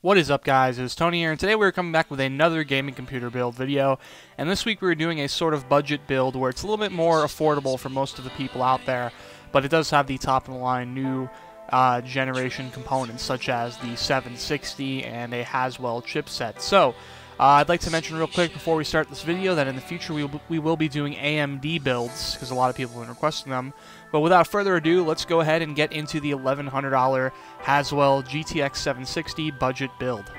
What is up, guys? It's Tony here, and today we're coming back with another gaming computer build video. And this week we're doing a sort of budget build where it's a little bit more affordable for most of the people out there, but it does have the top-of-the-line new generation components such as the 760 and a Haswell chipset. So, I'd like to mention real quick before we start this video that in the future we will be doing AMD builds, because a lot of people have been requesting them. But without further ado, let's go ahead and get into the $1,100 Haswell GTX 760 budget build.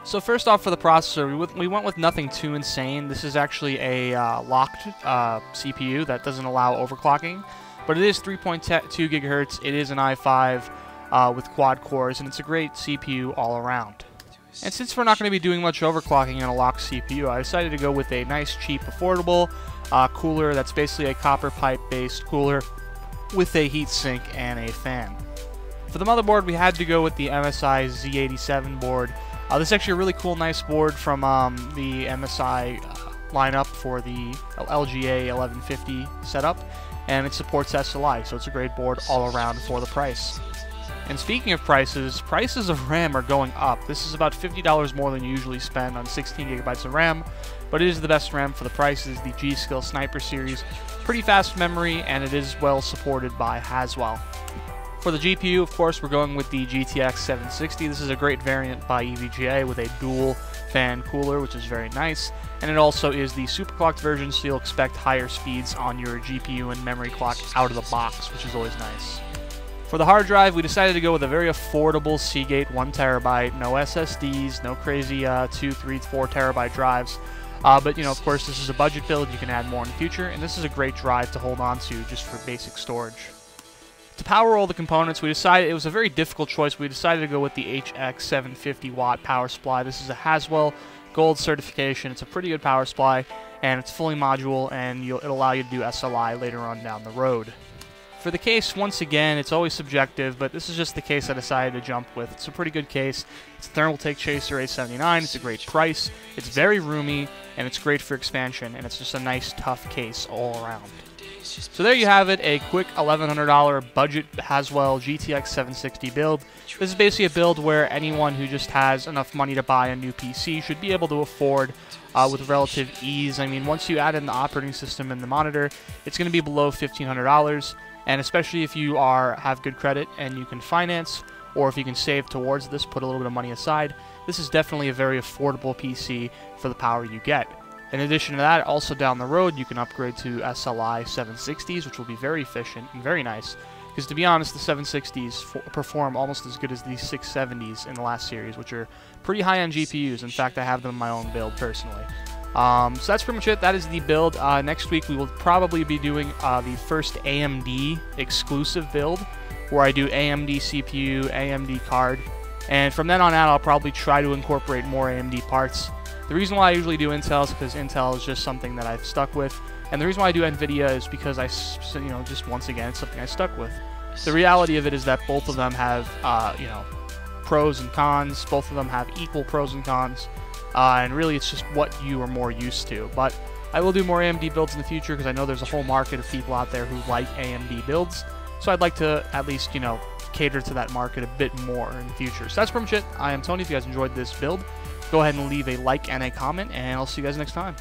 So first off, for the processor, we went with nothing too insane. This is actually a locked CPU that doesn't allow overclocking, but it is 3.2 gigahertz. It is an i5 with quad cores, and it's a great CPU all around. And since we're not going to be doing much overclocking in a locked CPU, I decided to go with a nice, cheap, affordable cooler that's basically a copper pipe-based cooler with a heatsink and a fan. For the motherboard, we had to go with the MSI Z87 board. This is actually a really cool, nice board from the MSI lineup for the LGA 1150 setup, and it supports SLI, so it's a great board all around for the price. And speaking of prices of RAM are going up. This is about $50 more than you usually spend on 16 gigabytes of RAM, but it is the best RAM for the price. It is the G-Skill Sniper series. Pretty fast memory, and it is well supported by Haswell. For the GPU, of course, we're going with the GTX 760. This is a great variant by EVGA with a dual fan cooler, which is very nice. And it also is the superclocked version, so you'll expect higher speeds on your GPU and memory clock out of the box, which is always nice. For the hard drive, we decided to go with a very affordable Seagate 1TB, no SSDs, no crazy 2, 3, 4 terabyte drives. But, you know, of course, this is a budget build. You can add more in the future, and this is a great drive to hold on to just for basic storage. To power all the components, we decided it was a very difficult choice. We decided to go with the HX 750 watt power supply. This is a Haswell Gold certification. It's a pretty good power supply, and it's fully modular, and it'll allow you to do SLI later on down the road. For the case, once again, it's always subjective, but this is just the case I decided to jump with. It's a pretty good case. It's a Thermaltake Chaser A79. It's a great price. It's very roomy, and it's great for expansion, and it's just a nice, tough case all around. So there you have it, a quick $1,100 budget Haswell GTX 760 build. This is basically a build where anyone who just has enough money to buy a new PC should be able to afford with relative ease. I mean, once you add in the operating system and the monitor, it's going to be below $1,500. And especially if you have good credit and you can finance, or if you can save towards this, put a little bit of money aside, this is definitely a very affordable PC for the power you get. In addition to that, also down the road, you can upgrade to SLI 760s, which will be very efficient and very nice. Because to be honest, the 760s perform almost as good as the 670s in the last series, which are pretty high on GPUs. In fact, I have them in my own build personally. So that's pretty much it. That is the build. Next week we will probably be doing the first AMD exclusive build, where I do AMD CPU, AMD card, and from then on out I'll probably try to incorporate more AMD parts. The reason why I usually do Intel is because Intel is just something that I've stuck with, and the reason why I do NVIDIA is because just once again, it's something I stuck with. The reality of it is that both of them have pros and cons. Both of them have equal pros and cons. And really, it's just what you are more used to. But I will do more AMD builds in the future because I know there's a whole market of people out there who like AMD builds. So I'd like to at least, cater to that market a bit more in the future. So that's pretty much it. I am Tony. If you guys enjoyed this build, go ahead and leave a like and a comment, and I'll see you guys next time.